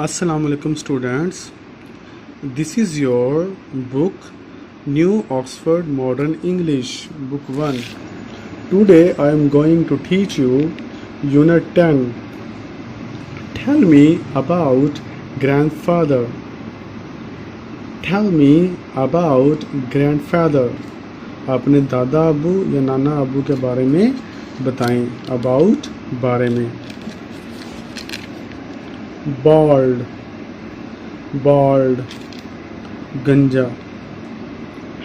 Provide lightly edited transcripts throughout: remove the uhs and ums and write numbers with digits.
Assalamu alaikum students. This is your book New Oxford Modern English Book 1. Today I am going to teach you Unit 10. Tell me about grandfather. Tell me about grandfather. अपने दादा अबू या नाना अबू के बारे में बताएं. About बारे में. Bald, गंजा.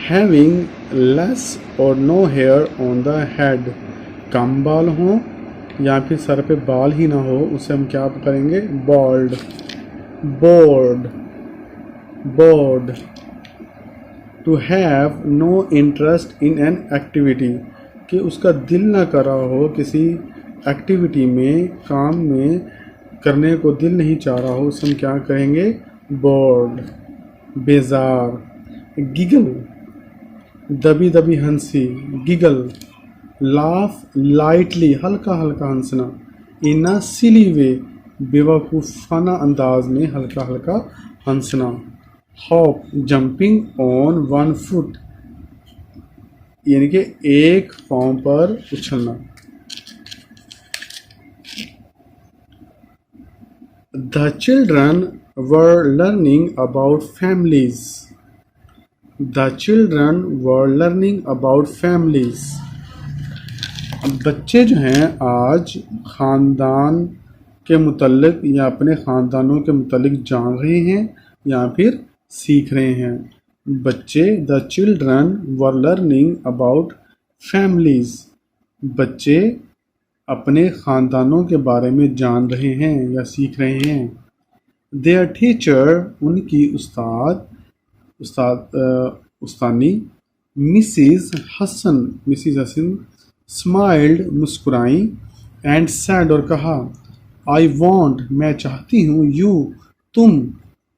Having less or no hair on the head, कम बाल हो या फिर सर पे बाल ही ना हो, उसे हम क्या करेंगे? Bald. Bored, to have no interest in an activity, कि उसका दिल ना कर रहा हो किसी एक्टिविटी में, काम में करने को दिल नहीं चाह रहा हो, उसे हम क्या कहेंगे? बोर्ड. बेजार. गिगल, दबी हंसी. गिगल. लाफ लाइटली, हल्का हल्का हंसना. इन अ सिली वे, बेवकूफ़ाना अंदाज में हल्का हल्का हंसना. Hop, jumping on one foot, यानी कि एक पाँव पर उछलना. The children were learning about families. The children were learning about families. बच्चे जो हैं आज ख़ानदान के मुतल्लिक या अपने ख़ानदानों के मुतल्लिक जान रहे हैं या फिर सीख रहे हैं. बच्चे, the children were learning about families. बच्चे अपने ख़ानदानों के बारे में जान रहे हैं या सीख रहे हैं. Their teacher, उनकी उस्तानी मिसिज़ हसन स्माइल्ड, मुस्कुराई. एंड सैड, और कहा. आई वॉन्ट, मैं चाहती हूँ. यू, तुम.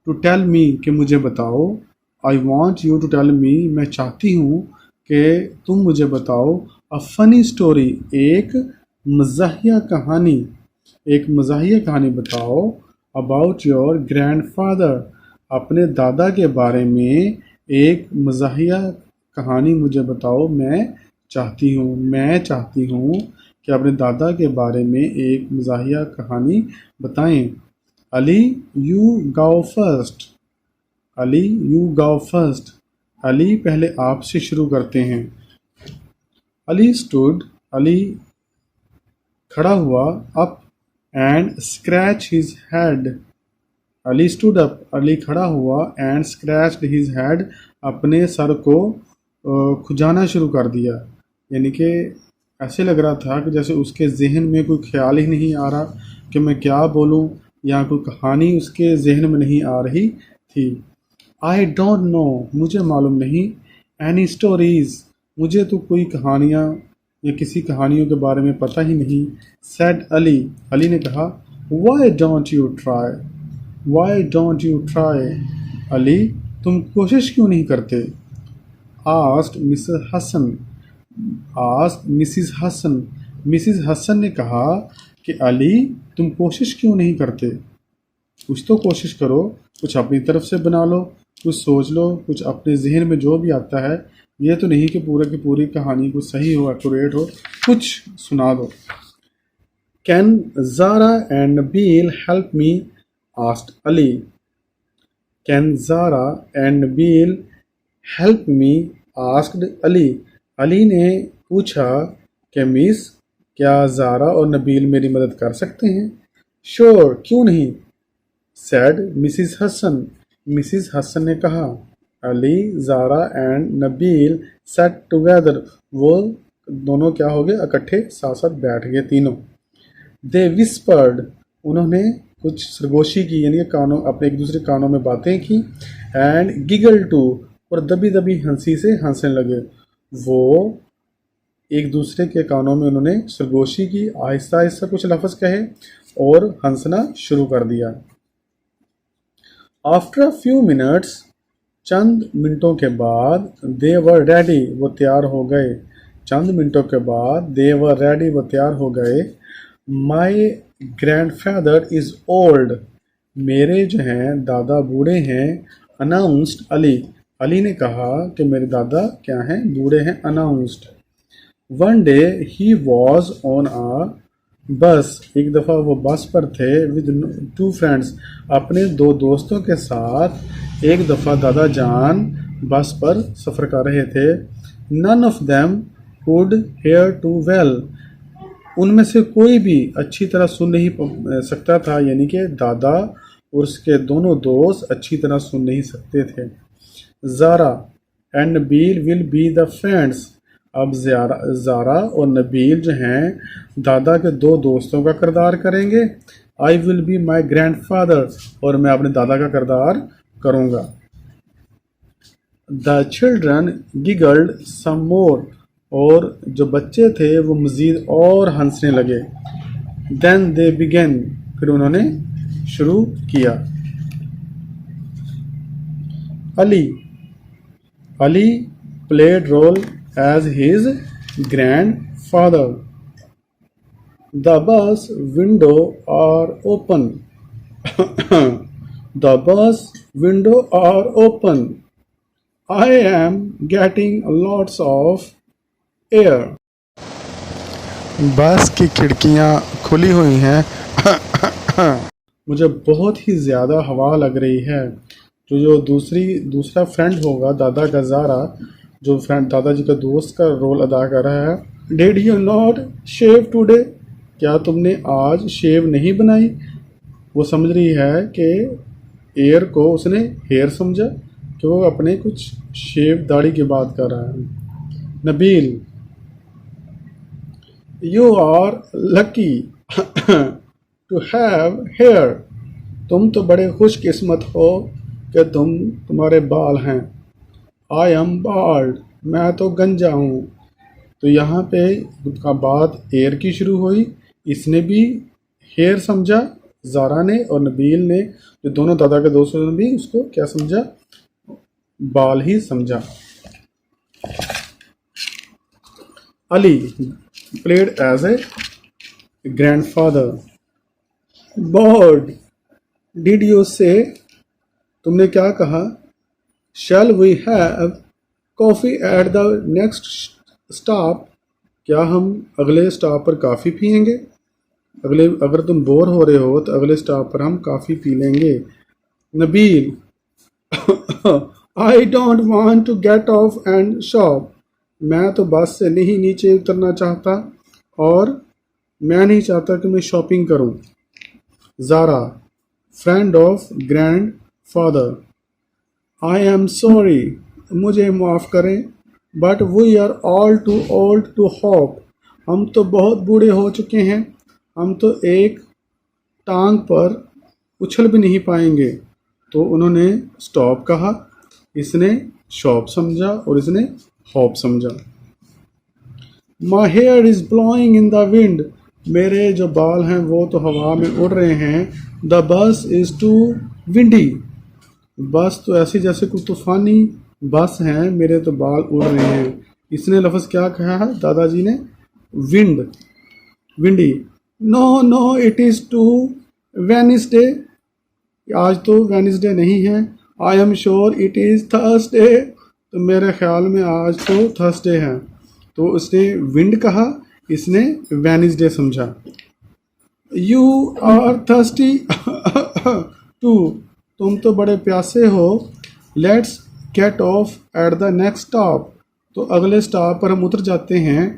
टू टेल मी, कि मुझे बताओ. I want you to tell me, मैं चाहती हूँ कि तुम मुझे बताओ. अ फनी स्टोरी, एक मज़ाहिया कहानी बताओ. अबाउट योर ग्रैंडफादर, अपने दादा के बारे में एक मज़ाहिया कहानी मुझे बताओ. मैं चाहती हूँ कि अपने दादा के बारे में एक मज़ाहिया कहानी बताएं. Ali, you go first. Ali, पहले आपसे शुरू करते हैं. अली स्टूड, अली खड़ा हुआ. Up and scratch his head. Ali stood up, Ali खड़ा हुआ. एंड स्क्रैच्ड हिज हेड, अपने सर को खुजाना शुरू कर दिया. यानी कि ऐसे लग रहा था कि जैसे उसके जहन में कोई ख्याल ही नहीं आ रहा कि मैं क्या बोलूं, या कोई कहानी उसके जहन में नहीं आ रही थी. आई डोंट नो, मुझे मालूम नहीं. एनी स्टोरीज, मुझे तो कोई कहानियाँ या किसी कहानियों के बारे में पता ही नहीं. सेड अली, अली ने कहा. Why don't you try, Ali तुम कोशिश क्यों नहीं करते. आस्क्ड मिसिज़ हसन ने कहा कि अली तुम कोशिश क्यों नहीं करते. कुछ तो कोशिश करो, कुछ अपनी तरफ से बना लो, कुछ सोच लो, कुछ अपने जहन में जो भी आता है. ये तो नहीं कि पूरा की पूरी कहानी कुछ सही हो, एक्यूरेट हो, कुछ सुना दो. Can Zara and Nabeel help me, asked Ali. Can Zara and Nabeel help me, asked Ali. Ali ने पूछा कि मिस, क्या ज़ारा और नबील मेरी मदद कर सकते हैं. श्योर, क्यों नहीं. सैड मिसिज़ हसन ने कहा. Ali, Zara and Nabeel sat together, वो दोनों क्या हो गए? इकट्ठे साथ साथ बैठ गए तीनों. दे विस्पर्ड, उन्होंने कुछ सरगोशी की, यानी कानों अपने एक दूसरे कानों में बातें की. एंड गिगल टू, और दबी हंसी से हंसने लगे. वो एक दूसरे के कानों में उन्होंने सरगोशी की, आहिस्ता आहिस्ता कुछ लफ्ज़ कहे और हंसना शुरू कर दिया. आफ्टर अ फ्यू मिनट्स, चंद मिनटों के बाद. दे वर रेडी, वो तैयार हो गए. चंद मिनटों के बाद दे वर रेडी, वो तैयार हो गए. माई ग्रैंडफादर इज़ ओल्ड, मेरे जो हैं दादा बूढ़े हैं। अनाउंस्ड अली, अली ने कहा कि मेरे दादा क्या हैं, बूढ़े हैं। Announced. One day he was on a bus, एक दफ़ा वो बस पर थे विद टू फ्रेंड्स, अपने दो दोस्तों के साथ। एक दफ़ा दादा जान बस पर सफ़र कर रहे थे। None of them could hear too well, उनमें से कोई भी अच्छी तरह सुन नहीं सकता था, यानी कि दादा और उसके दोनों दोस्त अच्छी तरह सुन नहीं सकते थे। Zara and Nabeel will be the friends, अब ज़ारा और नबील जो हैं दादा के दो दोस्तों का किरदार करेंगे। I will be my grand father, और मैं अपने दादा का किरदार करूँगा। द चिल्ड्रन गिगल्ड सम मोर, और जो बच्चे थे वो मज़ीद और हंसने लगे। देन दे बिगेन, फिर उन्होंने शुरू किया। Ali, Ali played role as his grandfather. The bus window are open. The bus window are open. I am getting lots of air. बस की खिड़कियाँ खुली हुई हैं। मुझे बहुत ही ज़्यादा हवा लग रही है। जो दूसरा फ्रेंड होगा दादा का, ज़ारा, जो फ्रेंड दादाजी का दोस्त का रोल अदा कर रहा है। Did you not shave today, क्या तुमने आज शेव नहीं बनाई। वो समझ रही है कि एयर को उसने हेयर समझा, कि वो अपने कुछ शेव दाढ़ी की बात कर रहा है। Nabeel, you are lucky to have hair, तुम तो बड़े खुशकिस्मत हो कि तुम्हारे बाल हैं। आई एम बाल्ड, मैं तो गंजा हूँ। तो यहाँ पे का बात एयर की शुरू हुई। इसने भी हेयर समझा, ज़ारा ने, और नबील ने, जो दोनों दादा के दोस्तों ने भी उसको क्या समझा, बाल ही समझा। Ali played as a grandfather. Bored, did you say, तुमने क्या कहा। Shall we have coffee at the next stop, क्या हम अगले स्टॉप पर कॉफ़ी पियेंगे। अगर तुम बोर हो रहे हो तो अगले स्टॉप पर हम कॉफ़ी पी लेंगे। Nabeel, I don't want to get off and shop, मैं तो बस से नहीं नीचे उतरना चाहता और मैं नहीं चाहता कि मैं शॉपिंग करूं। Zara, friend of grandfather, I am sorry, मुझे माफ़ करें, but we are all too old to hop, हम तो बहुत बूढ़े हो चुके हैं, हम तो एक टांग पर उछल भी नहीं पाएंगे। तो उन्होंने स्टॉप कहा, इसने शॉप समझा और इसने हॉप समझा। My here is blowing in the wind, मेरे जो बाल हैं वो तो हवा में उड़ रहे हैं। The bus is to windy, बस तो ऐसी जैसे कुछ तूफ़ानी बस हैं, मेरे तो बाल उड़ रहे हैं। इसने लफ्ज़ क्या कहा है दादाजी ने, wind, windy. No no it is too Wednesday, आज तो वेनिसडे नहीं है। I am sure it is Thursday, तो मेरे ख्याल में आज तो थर्सडे है। तो उसने विंड कहा, इसने वेनिसडे समझा। यू आर थर्स्टी टू, तुम तो बड़े प्यासे हो। Let's get of eight the next stop, तो अगले स्टॉप पर हम उतर जाते हैं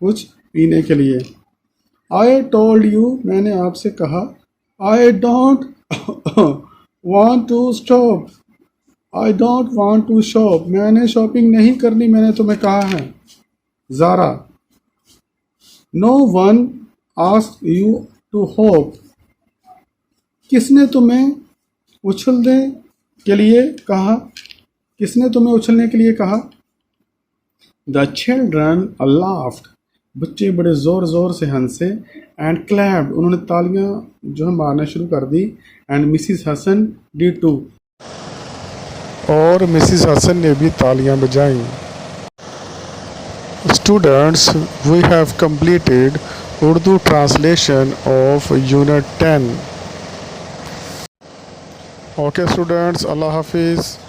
कुछ पीने के लिए। आई टोल्ड यू, मैंने आपसे कहा। I don't want to stop, I don't want to shop, मैंने शॉपिंग नहीं करनी, मैंने तुम्हें कहा है। Zara, no one ask you to hop, किसने तुम्हें उछलने के लिए कहा, किसने तुम्हें उछलने के लिए कहा। द चिल्ड्रन लाफ्ड, बच्चे बड़े ज़ोर ज़ोर से हंसे। एंड क्लैप्ड, उन्होंने तालियां जो है मारना शुरू कर दी। And Mrs Hasan did too, और मिसिस हसन ने भी तालियां बजाईं। Students, we have completed Urdu translation of unit 10। Okay students, अल्लाह हाफिज़।